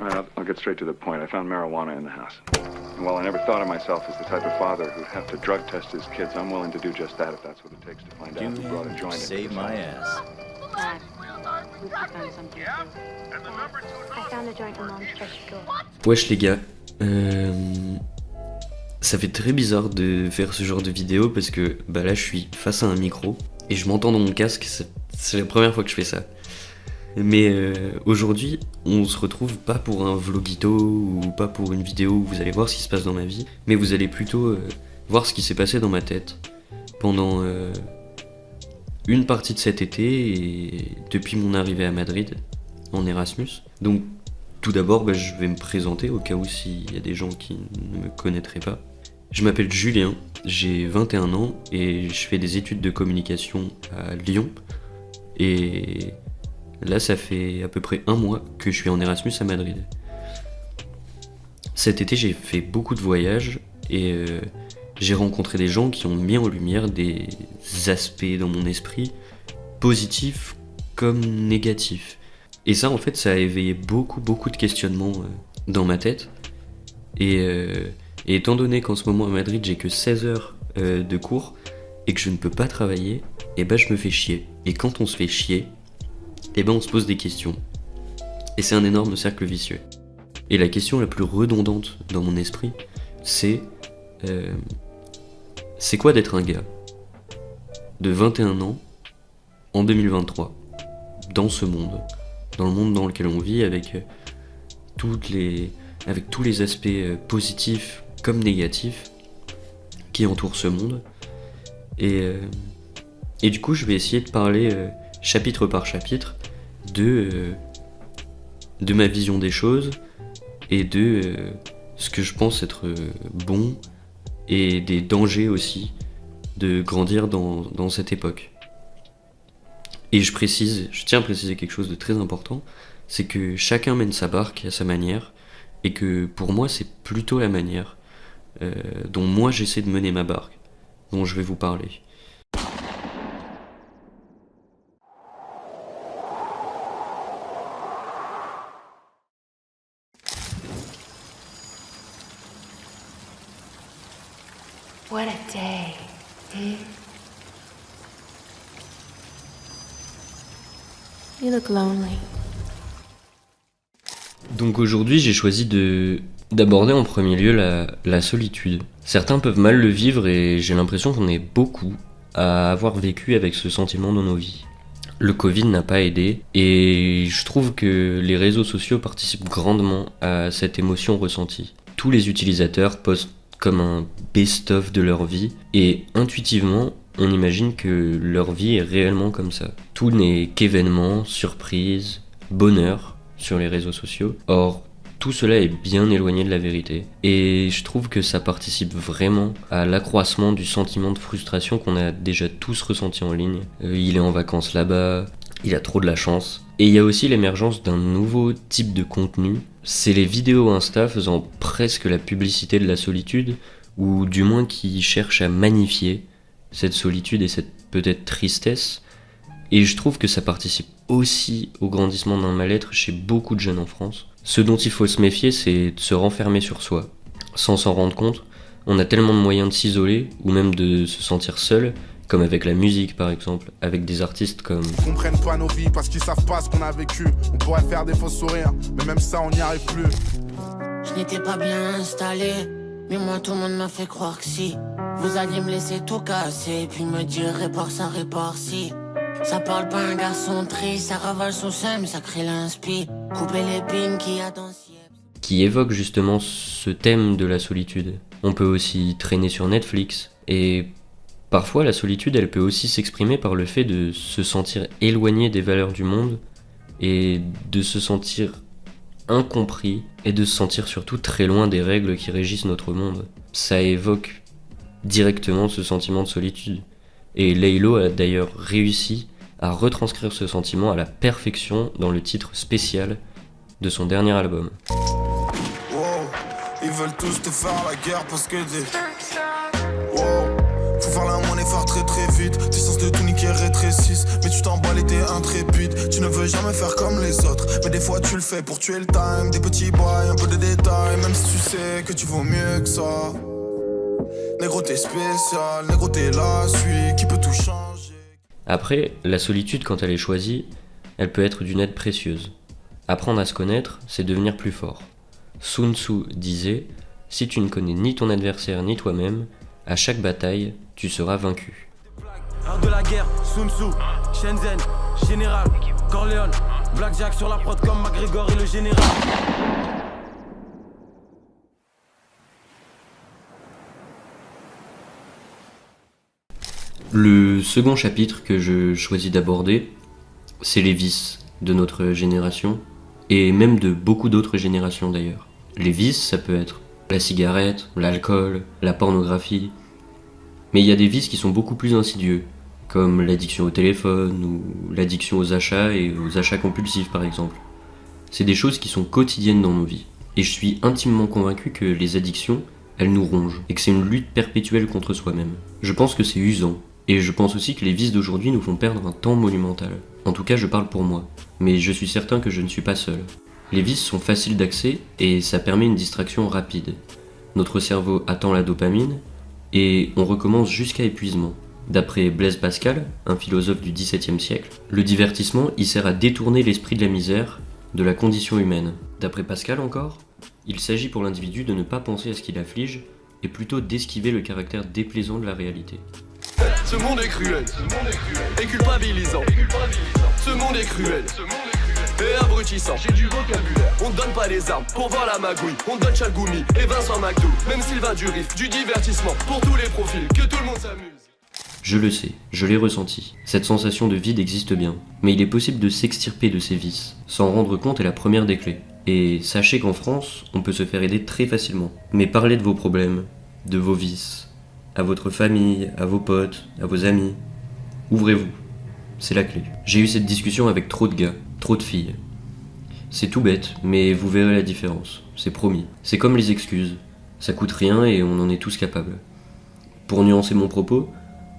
Well, I'll get straight to the point. I found marijuana in the house. And while I never thought of myself as the type of father who'd have to drug test his kids, I'm willing to do just that if that's what it takes to find out who brought a joint into Save this my house. ass. Dad, we found something too. I found a joint in Mom's treasure drawer. Wesh les gars, ça fait très bizarre de faire ce genre de vidéo parce que bah là je suis face à un micro et je m'entends dans mon casque, c'est la première fois que je fais ça. Mais aujourd'hui, on se retrouve pas pour un vlogito ou pas pour une vidéo où vous allez voir ce qui se passe dans ma vie, mais vous allez plutôt voir ce qui s'est passé dans ma tête pendant une partie de cet été et depuis mon arrivée à Madrid en Erasmus. Donc tout d'abord, bah, je vais me présenter au cas où s'il y a des gens qui ne me connaîtraient pas. Je m'appelle Julien, j'ai 21 ans et je fais des études de communication à Lyon. Et là, ça fait à peu près un mois que je suis en Erasmus à Madrid. Cet été, j'ai fait beaucoup de voyages et j'ai rencontré des gens qui ont mis en lumière des aspects dans mon esprit, positifs comme négatifs. Et ça, en fait, ça a éveillé beaucoup de questionnements dans ma tête. Et étant donné qu'en ce moment à Madrid, j'ai que 16 heures de cours et que je ne peux pas travailler, et ben je me fais chier. Et quand on se fait chier, et ben on se pose des questions. Et c'est un énorme cercle vicieux. Et la question la plus redondante dans mon esprit, c'est quoi d'être un gars de 21 ans en 2023 dans ce monde, dans le monde dans lequel on vit, avec tous les aspects positifs comme négatifs qui entourent ce monde. Et du coup, je vais essayer de parler chapitre par chapitre de ma vision des choses et de ce que je pense être bon et des dangers aussi de grandir dans cette époque. Et je tiens à préciser quelque chose de très important, c'est que chacun mène sa barque à sa manière et que pour moi c'est plutôt la manière dont moi j'essaie de mener ma barque, dont je vais vous parler. What a day. You look lonely. Donc aujourd'hui, j'ai choisi d'aborder en premier lieu la solitude. Certains peuvent mal le vivre et j'ai l'impression qu'on est beaucoup à avoir vécu avec ce sentiment dans nos vies. Le Covid n'a pas aidé et je trouve que les réseaux sociaux participent grandement à cette émotion ressentie. Tous les utilisateurs postent comme un best-of de leur vie et intuitivement, on imagine que leur vie est réellement comme ça. Tout n'est qu'événements, surprises, bonheur sur les réseaux sociaux. Or, tout cela est bien éloigné de la vérité. Et je trouve que ça participe vraiment à l'accroissement du sentiment de frustration qu'on a déjà tous ressenti en ligne. Il est en vacances là-bas, il a trop de la chance. Et il y a aussi l'émergence d'un nouveau type de contenu. C'est les vidéos Insta faisant presque la publicité de la solitude, ou du moins qui cherchent à magnifier cette solitude et cette peut-être tristesse. Et je trouve que ça participe aussi au grandissement d'un mal-être chez beaucoup de jeunes en France. Ce dont il faut se méfier, c'est de se renfermer sur soi. Sans s'en rendre compte, on a tellement de moyens de s'isoler, ou même de se sentir seul, comme avec la musique par exemple, avec des artistes comme... Ils comprennent pas nos vies parce qu'ils savent pas ce qu'on a vécu. On pourrait faire des faux sourires, mais même ça on n'y arrive plus. Je n'étais pas bien installé, mais moi tout le monde m'a fait croire que si. Vous alliez me laisser tout casser, puis me dire répare ça, répare ci. Ça parle pas un garçon triste, ça ravale son seum, ça crée l'inspi. Couper l'épine qu'il y a dans Sieb. Qui évoque justement ce thème de la solitude. On peut aussi traîner sur Netflix, et parfois la solitude elle peut aussi s'exprimer par le fait de se sentir éloigné des valeurs du monde, et de se sentir incompris, et de se sentir surtout très loin des règles qui régissent notre monde. Ça évoque directement ce sentiment de solitude. Et Laylo a d'ailleurs réussi à retranscrire ce sentiment à la perfection dans le titre spécial de son dernier album. Wow, ils veulent tous te faire la guerre parce que des... Wow, faut Faut faire la monnaie, faire très très vite. Tes sens de tout niquer rétrécissent. Mais tu t'emballes et t'es intrépide. Tu ne veux jamais faire comme les autres. Mais des fois tu le fais pour tuer le time. Des petits boys, un peu de détails. Même si tu sais que tu vaux mieux que ça. Négro t'es spécial, négro t'es là, celui qui peut tout changer. Après, la solitude quand elle est choisie, elle peut être d'une aide précieuse. Apprendre à se connaître, c'est devenir plus fort. Sun Tzu disait « Si tu ne connais ni ton adversaire ni toi-même, à chaque bataille, tu seras vaincu. » Art de la guerre, Sun Tzu, Shenzhen, Général, Corleone, Blackjack sur la prod comme McGregor et le Général. Le second chapitre que je choisis d'aborder, c'est les vices de notre génération, et même de beaucoup d'autres générations d'ailleurs. Les vices, ça peut être la cigarette, l'alcool, la pornographie, mais il y a des vices qui sont beaucoup plus insidieux, comme l'addiction au téléphone ou l'addiction aux achats et aux achats compulsifs par exemple. C'est des choses qui sont quotidiennes dans nos vies, et je suis intimement convaincu que les addictions, elles nous rongent, et que c'est une lutte perpétuelle contre soi-même. Je pense que c'est usant. Et je pense aussi que les vices d'aujourd'hui nous font perdre un temps monumental. En tout cas, je parle pour moi, mais je suis certain que je ne suis pas seul. Les vices sont faciles d'accès et ça permet une distraction rapide. Notre cerveau attend la dopamine et on recommence jusqu'à épuisement. D'après Blaise Pascal, un philosophe du XVIIe siècle, le divertissement y sert à détourner l'esprit de la misère, de la condition humaine. D'après Pascal encore, il s'agit pour l'individu de ne pas penser à ce qui l'afflige et plutôt d'esquiver le caractère déplaisant de la réalité. Ce monde est cruel, et culpabilisant. Ce monde est cruel, et abrutissant. J'ai du vocabulaire. On ne donne pas les armes pour voir la magouille. On donne Chalgoumi et Vincent McDo. Même Sylvain du riff, du divertissement pour tous les profils, que tout le monde s'amuse. Je le sais, je l'ai ressenti. Cette sensation de vide existe bien. Mais il est possible de s'extirper de ces vices. S'en rendre compte est la première des clés. Et sachez qu'en France, on peut se faire aider très facilement. Mais parlez de vos problèmes, de vos vices, à votre famille, à vos potes, à vos amis. Ouvrez-vous, c'est la clé. J'ai eu cette discussion avec trop de gars, trop de filles. C'est tout bête, mais vous verrez la différence, c'est promis. C'est comme les excuses, ça coûte rien et on en est tous capables. Pour nuancer mon propos,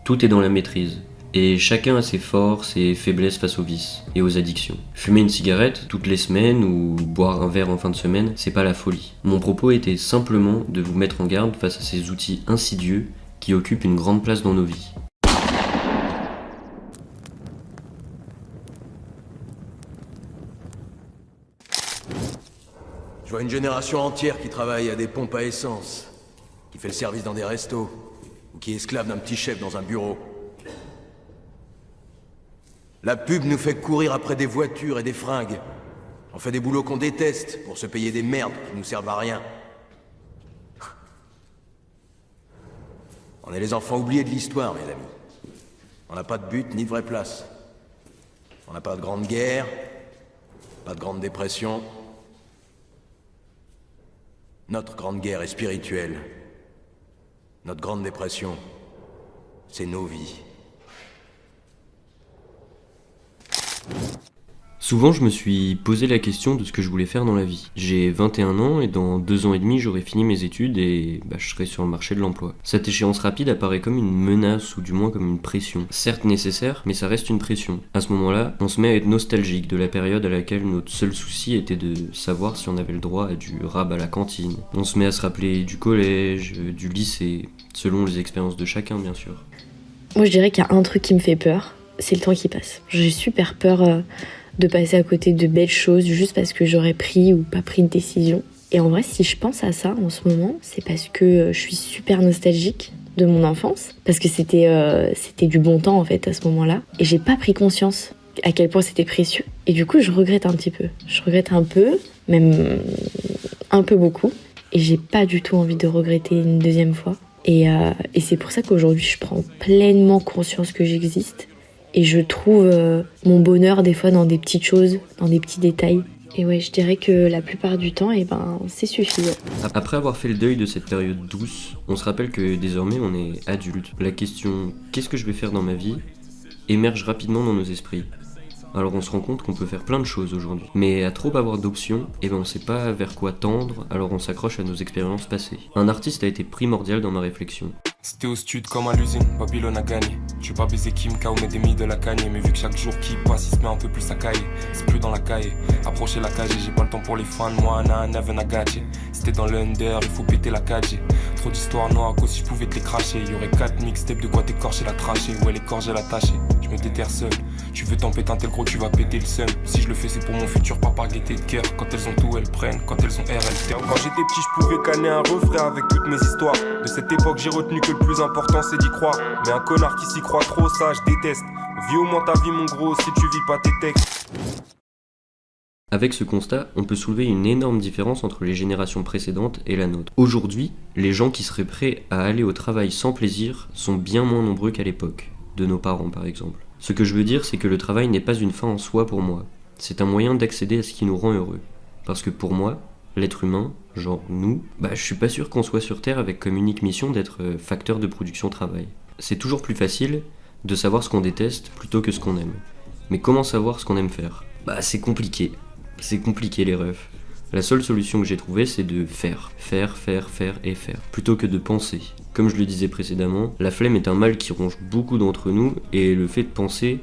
tout est dans la maîtrise. Et chacun a ses forces et faiblesses face aux vices et aux addictions. Fumer une cigarette toutes les semaines ou boire un verre en fin de semaine, c'est pas la folie. Mon propos était simplement de vous mettre en garde face à ces outils insidieux qui occupent une grande place dans nos vies. Je vois une génération entière qui travaille à des pompes à essence, qui fait le service dans des restos, ou qui est esclave d'un petit chef dans un bureau. La pub nous fait courir après des voitures et des fringues. On fait des boulots qu'on déteste pour se payer des merdes qui nous servent à rien. On est les enfants oubliés de l'histoire, mes amis. On n'a pas de but ni de vraie place. On n'a pas de grande guerre, pas de grande dépression. Notre grande guerre est spirituelle. Notre grande dépression, c'est nos vies. Souvent, je me suis posé la question de ce que je voulais faire dans la vie. J'ai 21 ans et dans 2 ans et demi, j'aurai fini mes études et je serai sur le marché de l'emploi. Cette échéance rapide apparaît comme une menace ou du moins comme une pression. Certes nécessaire, mais ça reste une pression. À ce moment-là, on se met à être nostalgique de la période à laquelle notre seul souci était de savoir si on avait le droit à du rab à la cantine. On se met à se rappeler du collège, du lycée, selon les expériences de chacun bien sûr. Moi je dirais qu'il y a un truc qui me fait peur, c'est le temps qui passe. J'ai super peur de passer à côté de belles choses juste parce que j'aurais pris ou pas pris de décision. Et en vrai, si je pense à ça en ce moment, c'est parce que je suis super nostalgique de mon enfance, parce que c'était du bon temps en fait à ce moment-là, et j'ai pas pris conscience à quel point c'était précieux. Et du coup, je regrette un petit peu. Je regrette un peu, même un peu beaucoup, et j'ai pas du tout envie de regretter une deuxième fois. Et c'est pour ça qu'aujourd'hui, je prends pleinement conscience que j'existe. Et je trouve mon bonheur des fois dans des petites choses, dans des petits détails. Et ouais, je dirais que la plupart du temps, c'est suffisant. Après avoir fait le deuil de cette période douce, on se rappelle que désormais on est adulte. La question « qu'est-ce que je vais faire dans ma vie ?» émerge rapidement dans nos esprits. Alors on se rend compte qu'on peut faire plein de choses aujourd'hui. Mais à trop avoir d'options, on sait pas vers quoi tendre, alors on s'accroche à nos expériences passées. Un artiste a été primordial dans ma réflexion. C'était au stud comme à l'usine, Babylone a gagné. Tu pas baiser Kim, K.O. met des de la cagne. Mais vu que chaque jour qui passe, il se met un peu plus à cailler. C'est plus dans la caille, approcher la cage. J'ai pas le temps pour les fans, moi, never gâché. C'était dans l'under, il faut péter la cage. Trop d'histoires noires, qu'aussi je pouvais te les cracher. Y'aurait 4 mixtapes de quoi t'écorcher la trachée. Ouais, l'écorcher la tâcher, je me déterre seul. Tu veux t'en péter un tel gros, tu vas péter le seum. Si je le fais, c'est pour mon futur, pas par gaieté de cœur. Quand elles ont tout, elles prennent. Quand elles ont R, elles terment. Quand j'étais petit, je pouvais canner un refrain avec toutes mes histoires. De cette époque, j'ai retenu que le plus important, c'est d'y croire. Mais un connard qui s'y croit trop, ça, je déteste. Vis au moins ta vie, mon gros, si tu vis pas tes textes. Avec ce constat, on peut soulever une énorme différence entre les générations précédentes et la nôtre. Aujourd'hui, les gens qui seraient prêts à aller au travail sans plaisir sont bien moins nombreux qu'à l'époque, de nos parents par exemple. Ce que je veux dire, c'est que le travail n'est pas une fin en soi pour moi. C'est un moyen d'accéder à ce qui nous rend heureux. Parce que pour moi, l'être humain, genre nous, je suis pas sûr qu'on soit sur Terre avec comme unique mission d'être facteur de production-travail. C'est toujours plus facile de savoir ce qu'on déteste plutôt que ce qu'on aime. Mais comment savoir ce qu'on aime faire ? C'est compliqué. C'est compliqué les refs. La seule solution que j'ai trouvée, c'est de faire. Faire, plutôt que de penser. Comme je le disais précédemment, la flemme est un mal qui ronge beaucoup d'entre nous, et le fait de penser,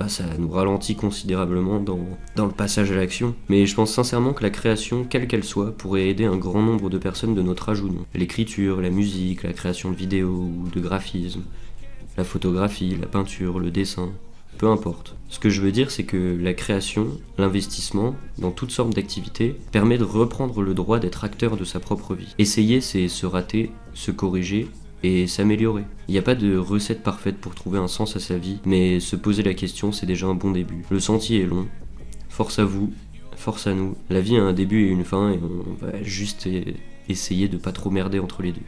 ça nous ralentit considérablement dans le passage à l'action. Mais je pense sincèrement que la création, quelle qu'elle soit, pourrait aider un grand nombre de personnes de notre âge ou non. L'écriture, la musique, la création de vidéos ou de graphismes, la photographie, la peinture, le dessin... Peu importe. Ce que je veux dire, c'est que la création, l'investissement, dans toutes sortes d'activités, permet de reprendre le droit d'être acteur de sa propre vie. Essayer, c'est se rater, se corriger et s'améliorer. Il n'y a pas de recette parfaite pour trouver un sens à sa vie, mais se poser la question, c'est déjà un bon début. Le sentier est long. Force à vous, force à nous. La vie a un début et une fin, et on va juste essayer de pas trop merder entre les deux.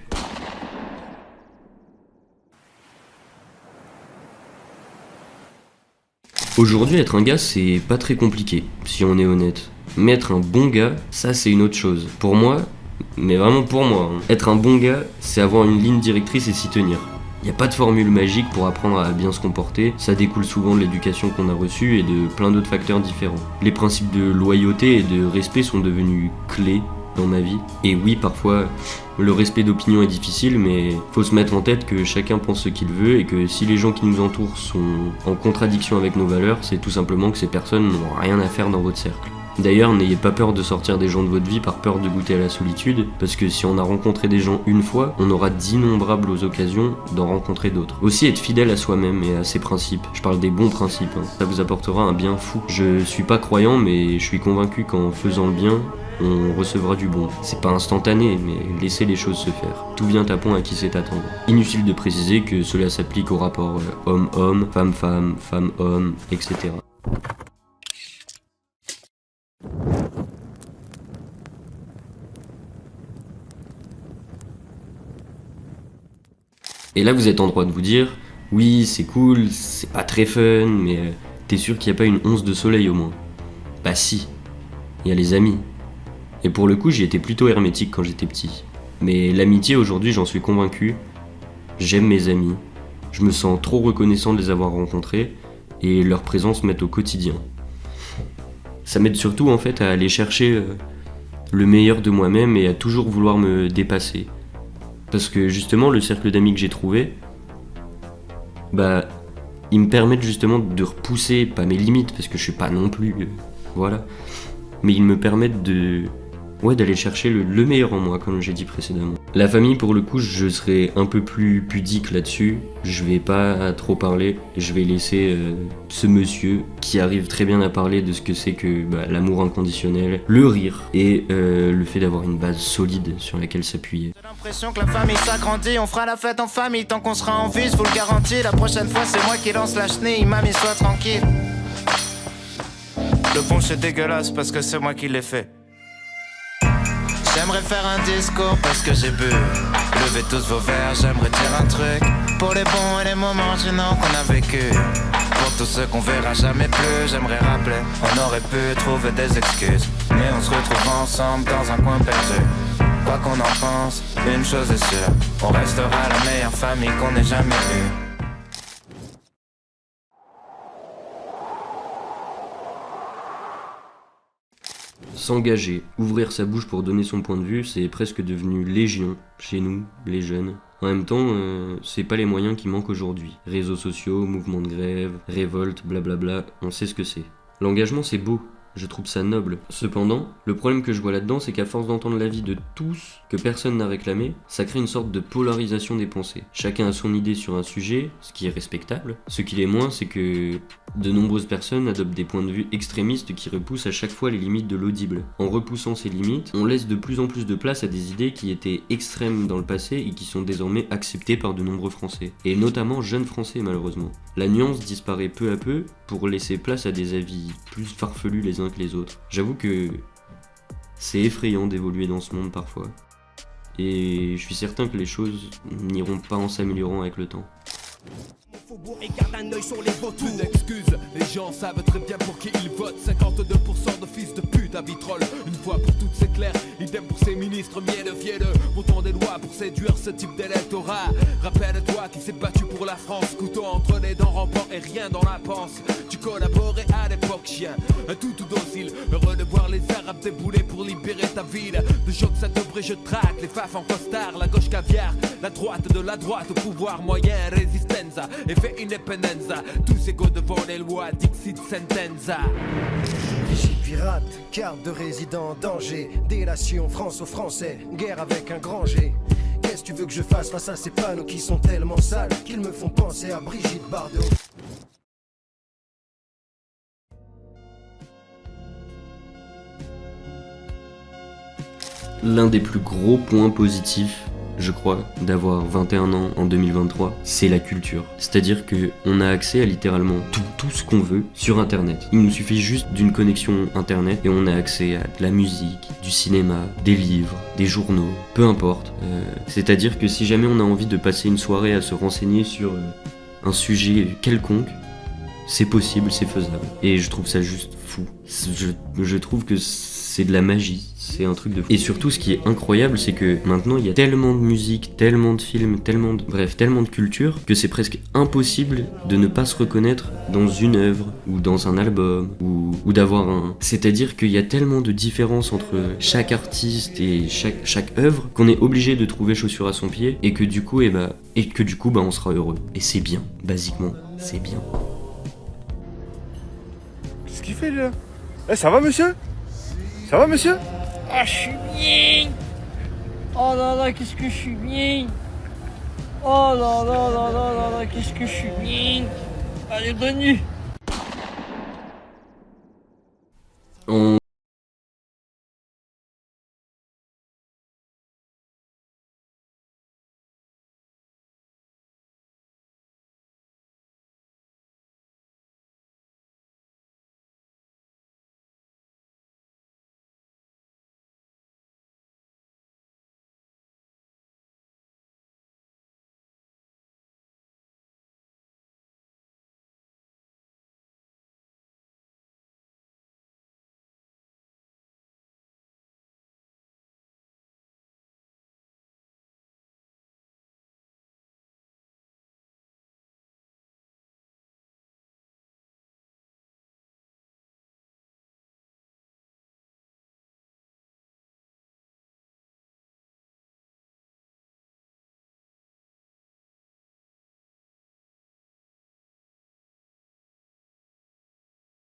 Aujourd'hui, être un gars, c'est pas très compliqué, si on est honnête. Mais être un bon gars, ça c'est une autre chose. Pour moi, mais vraiment pour moi, être un bon gars, c'est avoir une ligne directrice et s'y tenir. Y a pas de formule magique pour apprendre à bien se comporter, ça découle souvent de l'éducation qu'on a reçue et de plein d'autres facteurs différents. Les principes de loyauté et de respect sont devenus clés dans ma vie. Et oui, parfois, le respect d'opinion est difficile, mais faut se mettre en tête que chacun pense ce qu'il veut et que si les gens qui nous entourent sont en contradiction avec nos valeurs, c'est tout simplement que ces personnes n'ont rien à faire dans votre cercle. D'ailleurs, n'ayez pas peur de sortir des gens de votre vie par peur de goûter à la solitude, parce que si on a rencontré des gens une fois, on aura d'innombrables occasions d'en rencontrer d'autres. Aussi être fidèle à soi-même et à ses principes. Je parle des bons principes, ça vous apportera un bien fou. Je suis pas croyant, mais je suis convaincu qu'en faisant le bien, on recevra du bon. C'est pas instantané, mais laissez les choses se faire. Tout vient à point à qui sait attendre. Inutile de préciser que cela s'applique au rapport homme-homme, femme-femme, femme-homme, etc. Et là vous êtes en droit de vous dire, oui c'est cool, c'est pas très fun, mais t'es sûr qu'il n'y a pas une once de soleil au moins ? Bah si, il y a les amis. Et pour le coup j'y étais plutôt hermétique quand j'étais petit. Mais l'amitié aujourd'hui j'en suis convaincu, j'aime mes amis, je me sens trop reconnaissant de les avoir rencontrés et leur présence m'aide au quotidien. Ça m'aide surtout en fait à aller chercher le meilleur de moi-même et à toujours vouloir me dépasser. Parce que justement le cercle d'amis que j'ai trouvé, ils me permettent justement de repousser, pas mes limites parce que je suis pas non plus, voilà. Mais ils me permettent d'aller chercher le meilleur en moi, comme j'ai dit précédemment. La famille, pour le coup, je serai un peu plus pudique là-dessus. Je vais pas trop parler. Je vais laisser ce monsieur qui arrive très bien à parler de ce que c'est que l'amour inconditionnel, le rire et le fait d'avoir une base solide sur laquelle s'appuyer. J'ai l'impression que la famille s'agrandit. On fera la fête en famille tant qu'on sera en vie, je vous le garantis. La prochaine fois, c'est moi qui lance la chenille. Mamie, sois tranquille. Le punch c'est dégueulasse parce que c'est moi qui l'ai fait. J'aimerais faire un discours parce que j'ai bu. Levez tous vos verres, j'aimerais dire un truc. Pour les bons et les moments gênants qu'on a vécu. Pour tous ceux qu'on verra jamais plus, j'aimerais rappeler. On aurait pu trouver des excuses, mais on se retrouve ensemble dans un coin perdu. Quoi qu'on en pense, une chose est sûre, on restera la meilleure famille qu'on ait jamais eue. S'engager, ouvrir sa bouche pour donner son point de vue, c'est presque devenu légion chez nous, les jeunes. En même temps, c'est pas les moyens qui manquent aujourd'hui. Réseaux sociaux, mouvements de grève, révolte, blablabla, on sait ce que c'est. L'engagement c'est beau, je trouve ça noble. Cependant, le problème que je vois là-dedans, c'est qu'à force d'entendre l'avis de tous, que personne n'a réclamé, ça crée une sorte de polarisation des pensées. Chacun a son idée sur un sujet, ce qui est respectable. Ce qui l'est moins, c'est que de nombreuses personnes adoptent des points de vue extrémistes qui repoussent à chaque fois les limites de l'audible. En repoussant ces limites, on laisse de plus en plus de place à des idées qui étaient extrêmes dans le passé et qui sont désormais acceptées par de nombreux Français. Et notamment jeunes Français malheureusement. La nuance disparaît peu à peu pour laisser place à des avis plus farfelus les uns que les autres. J'avoue que c'est effrayant d'évoluer dans ce monde parfois. Et je suis certain que les choses n'iront pas en s'améliorant avec le temps. Et garde un œil sur les vautours. Une excuse, les gens savent très bien pour qui ils votent. 52% de fils de pute à vitrolles. Une fois pour toutes c'est clair, idem pour ces ministres mielleux. Pourtant des lois pour séduire ce type d'électorat. Rappelle-toi qui s'est battu pour la France. Couteau entre les dents rampant et rien dans la panse. Tu collaborais à l'époque chien, un tout docile. Heureux de voir les arabes débouler pour libérer ta ville. De choc ça te brille, je traque les faf en costard. La gauche caviar, la droite de la droite au pouvoir moyen, résistenza. Et fait une épenenza, tous égaux devant les lois, Dixit Sentenza. Vigie pirate, carte de résident, danger, délation, France aux Français, guerre avec un grand G. Qu'est-ce que tu veux que je fasse face à ces panneaux qui sont tellement sales qu'ils me font penser à Brigitte Bardot? L'un des plus gros points positifs, je crois, d'avoir 21 ans en 2023, c'est la culture. C'est-à-dire que on a accès à littéralement tout ce qu'on veut sur Internet. Il nous suffit juste d'une connexion Internet et on a accès à de la musique, du cinéma, des livres, des journaux, peu importe. C'est-à-dire que si jamais on a envie de passer une soirée à se renseigner sur un sujet quelconque, c'est possible, c'est faisable. Et je trouve ça juste fou. Je trouve que c'est de la magie. C'est un truc de fou. Et surtout, ce qui est incroyable, c'est que maintenant, il y a tellement de musique, tellement de films, tellement de culture, que c'est presque impossible de ne pas se reconnaître dans une œuvre, ou dans un album, ou d'avoir un... C'est-à-dire qu'il y a tellement de différences entre chaque artiste et chaque œuvre, qu'on est obligé de trouver chaussure à son pied, et que du coup, on sera heureux. Et c'est bien, basiquement, c'est bien. Qu'est-ce qu'il fait, là? Ça va, monsieur? Ça va, monsieur? Ah, je suis bien. Oh là là, qu'est-ce que je suis bien. Oh là là là là là là, qu'est-ce que je suis bien. Allez, bonne nuit.